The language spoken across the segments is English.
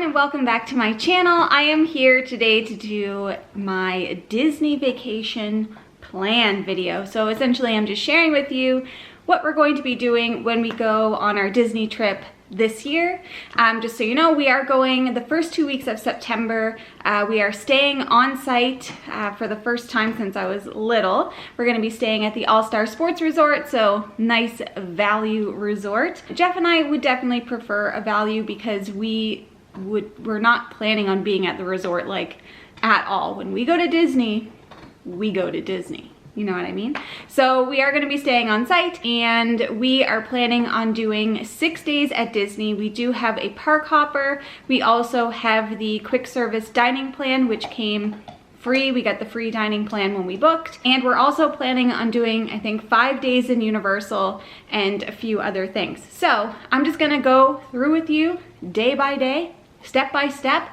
and welcome back to my channel. I am here today to do my Disney vacation plan video. So essentially I'm just sharing with you what we're going to be doing when we go on our Disney trip this year. Just so you know, we are going the first 2 weeks of September. We are staying on site for the first time since I was little. We're going to be staying at the All-Star Sports Resort, so nice value resort. Jeff and I would definitely prefer a value because we're not planning on being at the resort like at all. When we go to Disney, we go to Disney. You know what I mean? So we are going to be staying on site and we are planning on doing 6 days at Disney. We do have a park hopper. We also have the quick service dining plan, which came free. We got the free dining plan when we booked. And we're also planning on doing, I think, 5 days in Universal and a few other things. So I'm just going to go through with you day by day, step by step,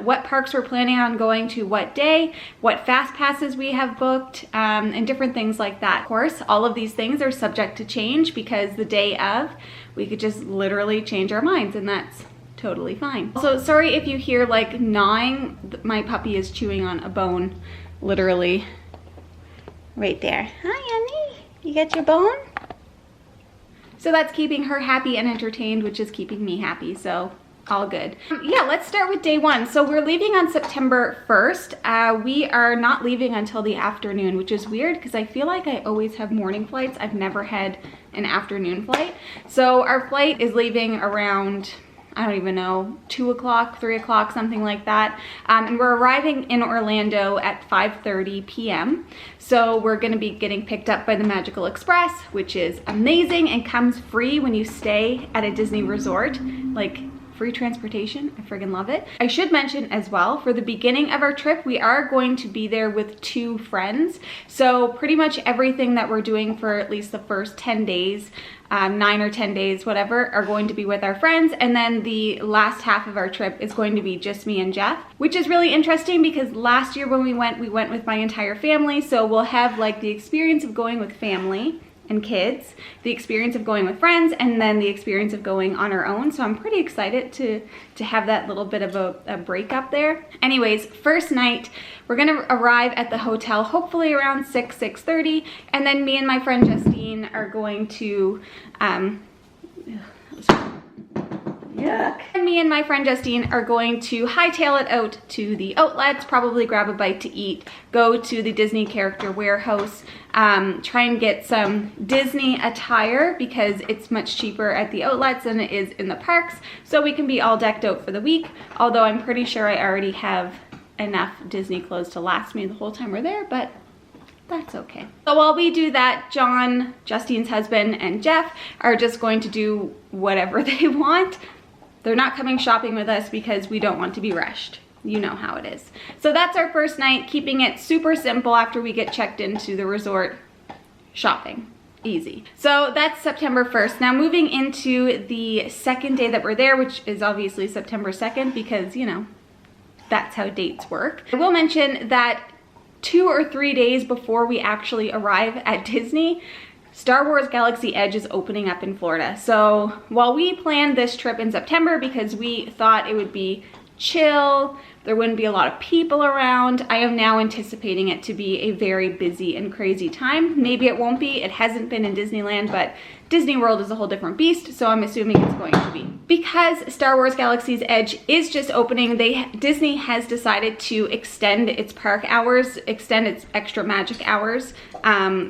what parks we're planning on going to what day, what fast passes we have booked, and different things like that. Of course, all of these things are subject to change because the day of, we could just literally change our minds, and that's totally fine. Also, sorry if you hear like gnawing. My puppy is chewing on a bone, literally right there. Hi, Annie. You get your bone? So that's keeping her happy and entertained, which is keeping me happy, so all good. Yeah, let's start with day one. So we're leaving on September 1st. We are not leaving until the afternoon, which is weird because I feel like I always have morning flights. I've never had an afternoon flight. So our flight is leaving around, I don't even know, 2 o'clock, 3 o'clock, something like that. And we're arriving in Orlando at 5:30 p.m. So we're gonna be getting picked up by the Magical Express, which is amazing and comes free when you stay at a Disney resort. Like, free transportation. I friggin' love it. I should mention as well, for the beginning of our trip, we are going to be there with 2 friends. So pretty much everything that we're doing for at least the first 10 days, 9 or 10 days, whatever, are going to be with our friends. And then the last half of our trip is going to be just me and Jeff, which is really interesting because last year when we went with my entire family. So we'll have like the experience of going with family and kids, the experience of going with friends, and then the experience of going on our own. So I'm pretty excited to have that little bit of a break up there. Anyways, first night, we're gonna arrive at the hotel hopefully around 6:30, and then me and my friend Justine are going to, yuck. And me and my friend Justine are going to hightail it out to the outlets, probably grab a bite to eat, go to the Disney Character Warehouse, try and get some Disney attire because it's much cheaper at the outlets than it is in the parks, so we can be all decked out for the week, although I'm pretty sure I already have enough Disney clothes to last me the whole time we're there, but that's okay. So while we do that, John, Justine's husband, and Jeff are just going to do whatever they want. They're not coming shopping with us because we don't want to be rushed. You know how it is. So that's our first night, keeping it super simple after we get checked into the resort. Shopping. Easy. So that's September 1st. Now moving into the second day that we're there, which is obviously September 2nd because, you know, that's how dates work. I will mention that 2 or 3 days before we actually arrive at Disney, Star Wars Galaxy Edge is opening up in Florida. So while we planned this trip in September because we thought it would be chill, there wouldn't be a lot of people around, I am now anticipating it to be a very busy and crazy time. Maybe it won't be. It hasn't been in Disneyland, but Disney World is a whole different beast, so I'm assuming it's going to be. Because Star Wars Galaxy's Edge is just opening, Disney has decided to extend its park hours, extend its extra magic hours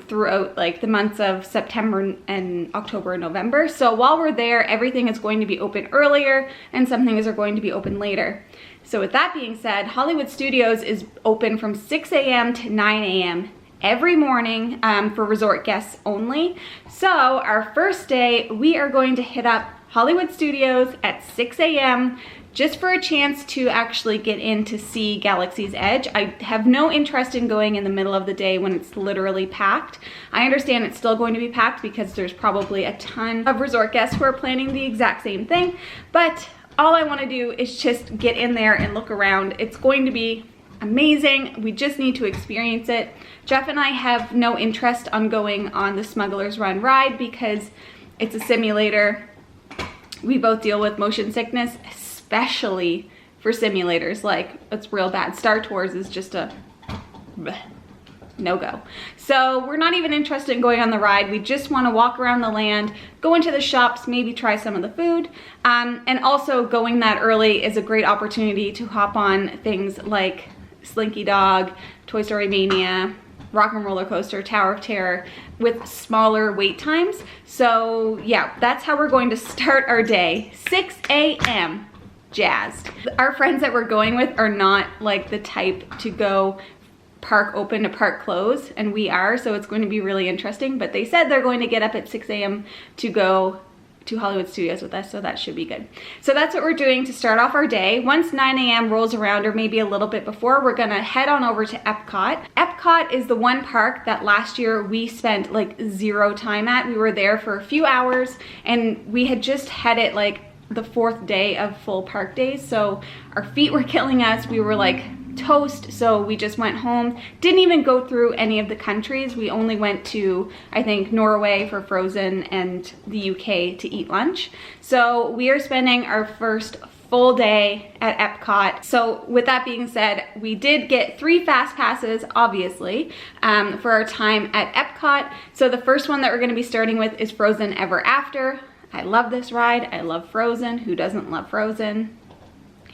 throughout like the months of September and October and November. So while we're there, everything is going to be open earlier and some things are going to be open later. So with that being said, Hollywood Studios is open from 6 a.m. to 9 a.m. every morning for resort guests only. So our first day, we are going to hit up Hollywood Studios at 6 a.m. just for a chance to actually get in to see Galaxy's Edge. I have no interest in going in the middle of the day when it's literally packed. I understand it's still going to be packed because there's probably a ton of resort guests who are planning the exact same thing, but all I want to do is just get in there and look around. It's going to be amazing. We just need to experience it. Jeff and I have no interest on going on the Smuggler's Run ride because it's a simulator. We both deal with motion sickness, especially for simulators. Like, it's real bad. Star Tours is just a no-go. So we're not even interested in going on the ride. We just want to walk around the land, go into the shops, maybe try some of the food. And also going that early is a great opportunity to hop on things like Slinky Dog, Toy Story Mania, Rock and Roller Coaster, Tower of Terror, with smaller wait times. So yeah, that's how we're going to start our day. 6 a.m. jazzed. Our friends that we're going with are not like the type to go park open to park close, and we are, so it's going to be really interesting. But they said they're going to get up at 6 a.m. to go to Hollywood Studios with us, so that should be good. So that's what we're doing to start off our day. Once 9 a.m. rolls around, or maybe a little bit before, we're gonna head on over to Epcot. Epcot is the one park that last year we spent like 0 time at. We were there for a few hours, and we had just had it like the 4th day of full park days, so our feet were killing us. We were like toast, so we just went home. Didn't even go through any of the countries. We only went to, I think, Norway for Frozen and the UK to eat lunch. So we are spending our first full day at Epcot. So with that being said, we did get 3 fast passes, obviously, for our time at Epcot. So the first one that we're going to be starting with is Frozen Ever After. I love this ride. I love Frozen. Who doesn't love Frozen?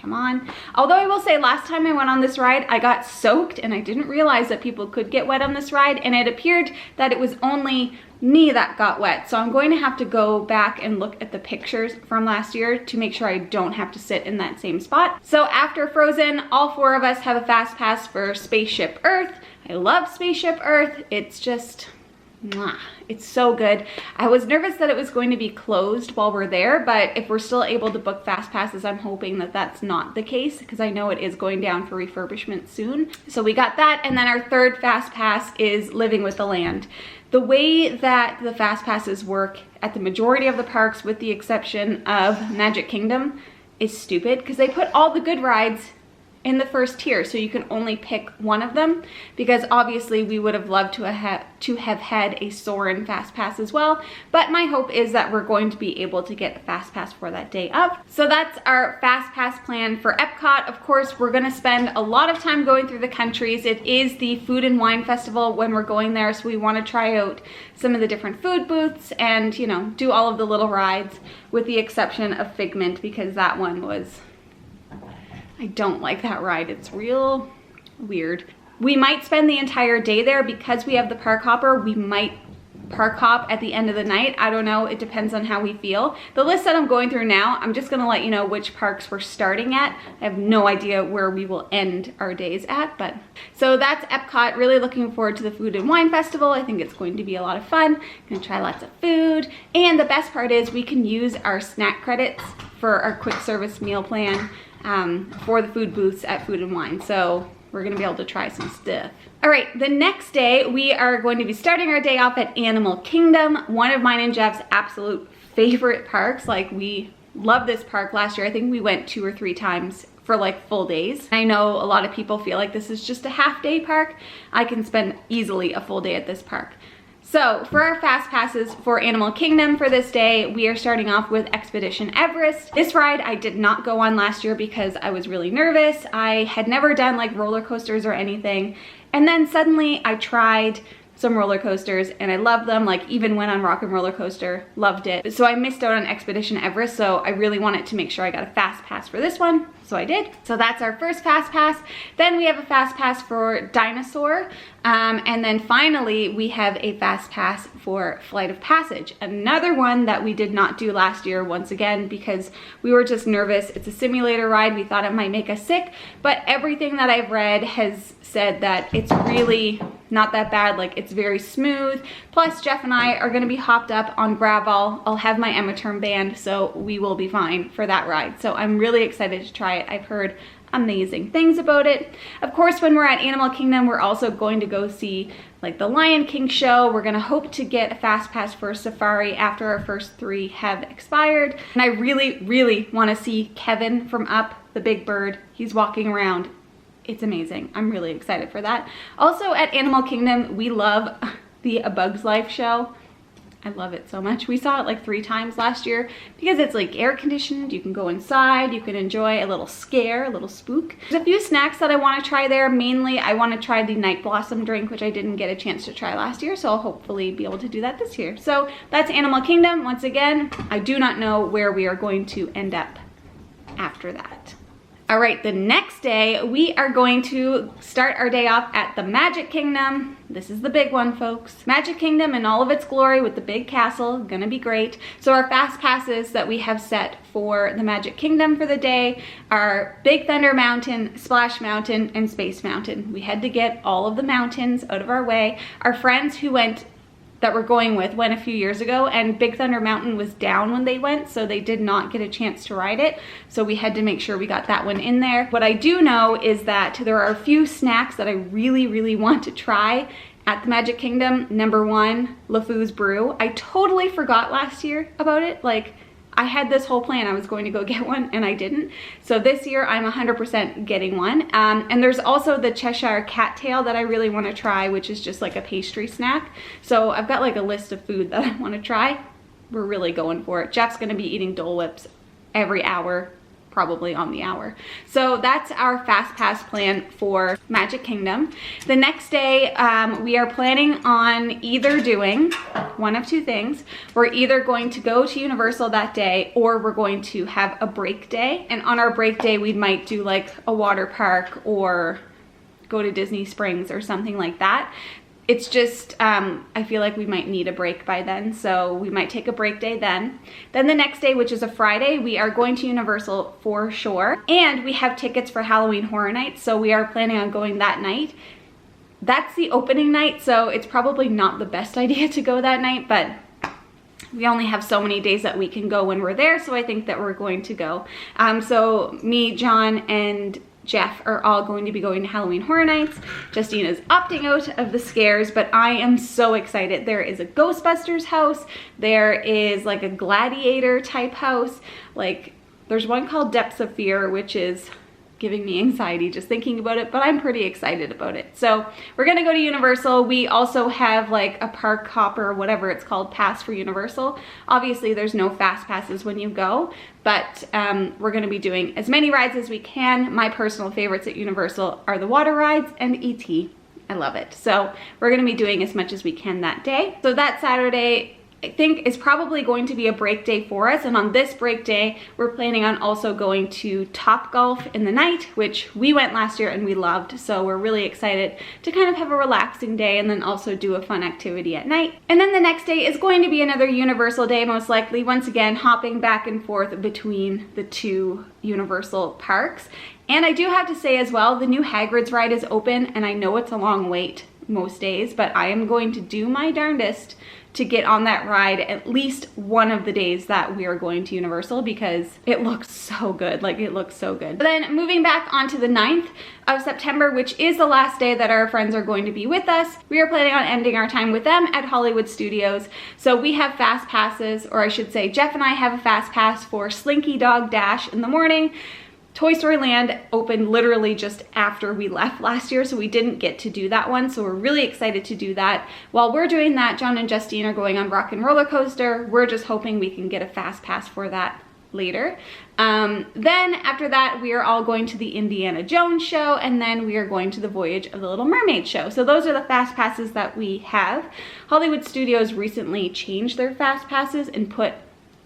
Come on. Although I will say, last time I went on this ride, I got soaked, and I didn't realize that people could get wet on this ride, and it appeared that it was only me that got wet. So I'm going to have to go back and look at the pictures from last year to make sure I don't have to sit in that same spot. So after Frozen, all 4 of us have a fast pass for Spaceship Earth. I love Spaceship Earth. It's just, mwah, it's so good. I was nervous that it was going to be closed while we're there, but if we're still able to book fast passes, I'm hoping that that's not the case, because I know it is going down for refurbishment soon. So we got that, and then our 3rd fast pass is Living with the Land. The way that the fast passes work at the majority of the parks, with the exception of Magic Kingdom, is stupid, because they put all the good rides in the first tier, so you can only pick one of them, because obviously we would have loved to have had a Soarin' fast pass as well, but my hope is that we're going to be able to get a fast pass for that day of. So that's our fast pass plan for Epcot. Of course, we're going to spend a lot of time going through the countries. It is the Food and Wine Festival when we're going there, so we want to try out some of the different food booths and, you know, do all of the little rides, with the exception of Figment, because that one was, I don't like that ride. It's real weird. We might spend the entire day there because we have the park hopper. We might park hop at the end of the night. I don't know. It depends on how we feel. The list that I'm going through now, I'm just going to let you know which parks we're starting at. I have no idea where we will end our days at, but so that's Epcot. Really looking forward to the Food and Wine Festival. I think it's going to be a lot of fun. Gonna try lots of food, and the best part is we can use our snack credits for our quick service meal plan for the food booths at Food and Wine. So we're gonna be able to try some stuff. All right, the next day we are going to be starting our day off at Animal Kingdom, one of mine and Jeff's absolute favorite parks. Like, we love this park. Last year I think we went 2 or 3 times for like full days. I know a lot of people feel like this is just a half-day park. I can spend easily a full day at this park. So for our fast passes for Animal Kingdom for this day, we are starting off with Expedition Everest. This ride I did not go on last year because I was really nervous. I had never done like roller coasters or anything. And then suddenly I tried some roller coasters and I loved them. Like, even went on Rock and Roller Coaster, loved it. So I missed out on Expedition Everest, so I really wanted to make sure I got a fast pass for this one. So I did. So that's our first fast pass. Then we have a fast pass for Dinosaur. And then finally we have a fast pass for Flight of Passage. Another one that we did not do last year, once again, because we were just nervous. It's a simulator ride. We thought it might make us sick, but everything that I've read has said that it's really not that bad. Like, it's very smooth. Plus, Jeff and I are gonna be hopped up on gravel. I'll have my Emma Term band, so we will be fine for that ride. So I'm really excited to try it. I've heard amazing things about it. Of course, when we're at Animal Kingdom, we're also going to go see like the Lion King show. We're gonna hope to get a fast pass for Safari after our first 3 have expired. And I really, really wanna see Kevin from Up, the big bird. He's walking around. It's amazing. I'm really excited for that. Also at Animal Kingdom, we love the A Bug's Life show. I love it so much. We saw it like 3 times last year because it's like air conditioned. You can go inside, you can enjoy a little scare, a little spook. There's a few snacks that I want to try there. Mainly, I want to try the Night Blossom drink, which I didn't get a chance to try last year, so I'll hopefully be able to do that this year. So that's Animal Kingdom. Once again, I do not know where we are going to end up after that. All right, the next day, we are going to start our day off at the Magic Kingdom. This is the big one, folks. Magic Kingdom in all of its glory with the big castle, gonna be great. So our fast passes that we have set for the Magic Kingdom for the day are Big Thunder Mountain, Splash Mountain, and Space Mountain. We had to get all of the mountains out of our way. Our friends who went that we're going with went a few years ago, and Big Thunder Mountain was down when they went, so they did not get a chance to ride it. So we had to make sure we got that one in there. What I do know is that there are a few snacks that I really, really want to try at the Magic Kingdom. Number 1, LeFou's Brew. I totally forgot last year about it. Like, I had this whole plan, I was going to go get one and I didn't. So this year I'm 100% getting one. And there's also the Cheshire Cattail that I really want to try, which is just like a pastry snack. So I've got like a list of food that I want to try. We're really going for it. Jeff's going to be eating Dole Whips every hour, probably on the hour. So that's our fast pass plan for Magic Kingdom. The next day, we are planning on either doing one of 2 things. We're either going to go to Universal that day, or we're going to have a break day. And on our break day, we might do like a water park or go to Disney Springs or something like that. It's just, I feel like we might need a break by then, so we might take a break day then. Then the next day, which is a Friday, we are going to Universal for sure. And we have tickets for Halloween Horror Nights, so we are planning on going that night. That's the opening night, so it's probably not the best idea to go that night, but we only have so many days that we can go when we're there, so I think that we're going to go. So me, John, and Jeff are all going to be going to Halloween Horror Nights. Justine is opting out of the scares, but I am so excited. There is a Ghostbusters house. There is like a gladiator type house. Like, there's one called Depths of Fear, which is giving me anxiety just thinking about it, but I'm pretty excited about it. So we're gonna go to Universal. We also have like a park hopper, whatever it's called, pass for Universal. Obviously there's no fast passes when you go, but we're gonna be doing as many rides as we can. My personal favorites at Universal are the water rides and E.T. I love it. So we're gonna be doing as much as we can that day. So that Saturday, I think, is probably going to be a break day for us. And on this break day, we're planning on also going to Topgolf in the night, which we went last year and we loved. So we're really excited to kind of have a relaxing day and then also do a fun activity at night. And then the next day is going to be another Universal day, most likely. Once again, hopping back and forth between the 2 Universal parks. And I do have to say as well, the new Hagrid's ride is open, and I know it's a long wait most days, but I am going to do my darndest to get on that ride at least one of the days that we are going to Universal, because it looks so good. Like, it looks so good. But then moving back onto the 9th of September, which is the last day that our friends are going to be with us, we are planning on ending our time with them at Hollywood Studios. So we have fast passes, or I should say Jeff and I have a fast pass for Slinky Dog Dash in the morning. Toy Story Land opened literally just after we left last year, so we didn't get to do that one, so we're really excited to do that. While we're doing that, John and Justine are going on Rock and Roller Coaster. We're just hoping we can get a fast pass for that later. Then after that, we are all going to the Indiana Jones show, and then we are going to the Voyage of the Little Mermaid show. So those are the fast passes that we have. Hollywood Studios recently changed their fast passes and put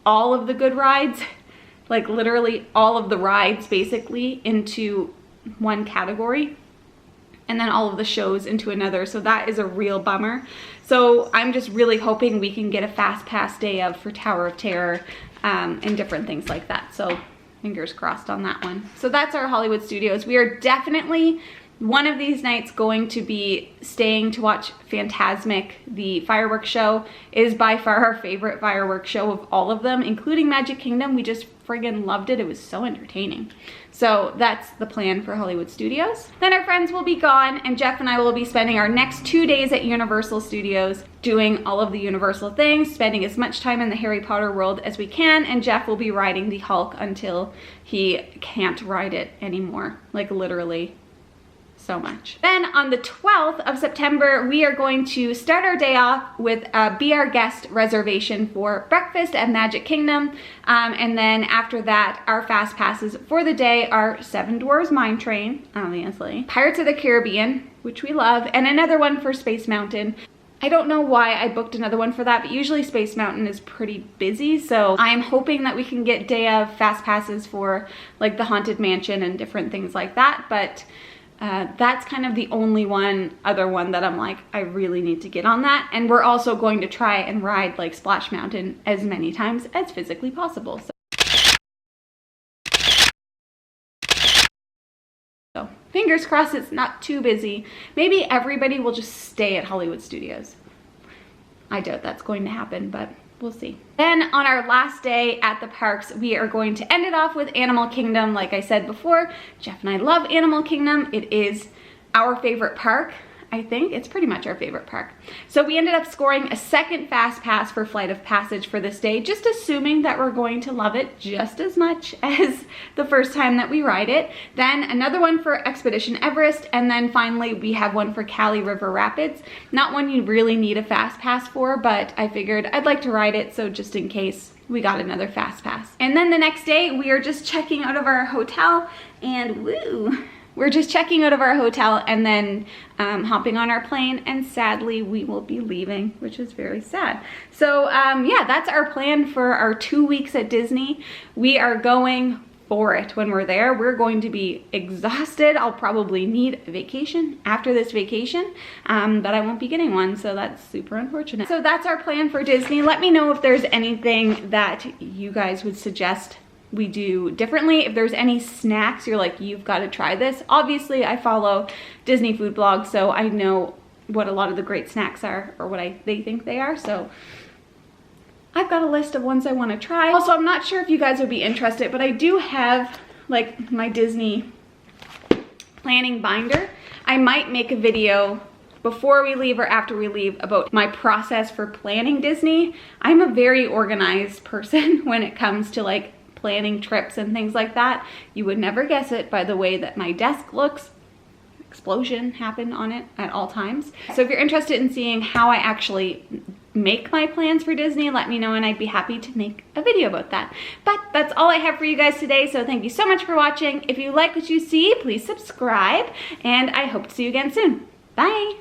all of the good rides, like literally all of the rides basically, into one category, and then all of the shows into another. So that is a real bummer. So I'm just really hoping we can get a fast pass day of for Tower of Terror and different things like that. So fingers crossed on that one. So that's our Hollywood Studios. We are definitely one of these nights going to be staying to watch Fantasmic. The fireworks show is by far our favorite fireworks show of all of them, including Magic Kingdom. We just friggin' loved it. It was so entertaining. So that's the plan for Hollywood Studios. Then our friends will be gone, and Jeff and I will be spending our next 2 days at Universal Studios doing all of the Universal things, spending as much time in the Harry Potter world as we can, and Jeff will be riding the Hulk until he can't ride it anymore, like literally. so much. Then on the 12th of September, we are going to start our day off with a Be Our Guest reservation for breakfast at Magic Kingdom. And then after that, our fast passes for the day are Seven Dwarfs Mine Train, obviously, Pirates of the Caribbean, which we love, and another one for Space Mountain. I don't know why I booked another one for that, but usually Space Mountain is pretty busy, so I am hoping that we can get day of fast passes for like the Haunted Mansion and different things like that, but that's kind of the only other one that I'm like, I really need to get on that. And we're also going to try and ride like Splash Mountain as many times as physically possible. So fingers crossed it's not too busy. Maybe everybody will just stay at Hollywood Studios. I doubt that's going to happen, but we'll see. Then on our last day at the parks, we are going to end it off with Animal Kingdom. Like I said before, Jeff and I love Animal Kingdom. It is our favorite park. I think it's pretty much our favorite park. So we ended up scoring a second fast pass for Flight of Passage for this day, just assuming that we're going to love it just as much as the first time that we ride it. Then another one for Expedition Everest, and then finally we have one for Cali River Rapids. Not one you really need a fast pass for, but I figured I'd like to ride it, so just in case, we got another fast pass. And then the next day we are just checking out of our hotel, and woo! We're just checking out of our hotel and then hopping on our plane, and sadly we will be leaving, which is very sad. So yeah, that's our plan for our 2 weeks at Disney. We are going for it when we're there. We're going to be exhausted. I'll probably need a vacation after this vacation, but I won't be getting one, so that's super unfortunate. So that's our plan for Disney. Let me know if there's anything that you guys would suggest we do differently. If there's any snacks you're like, you've got to try this. Obviously I follow Disney food blogs, so I know what a lot of the great snacks are, or what they think they are, so I've got a list of ones I want to try. Also, I'm not sure if you guys would be interested, but I do have like my Disney planning binder. I might make a video before we leave or after we leave about my process for planning Disney. I'm a very organized person when it comes to like planning trips and things like that. You would never guess it by the way that my desk looks. Explosion happened on it at all times. So if you're interested in seeing how I actually make my plans for Disney, let me know and I'd be happy to make a video about that. But that's all I have for you guys today, so thank you so much for watching. If you like what you see, please subscribe, and I hope to see you again soon. Bye!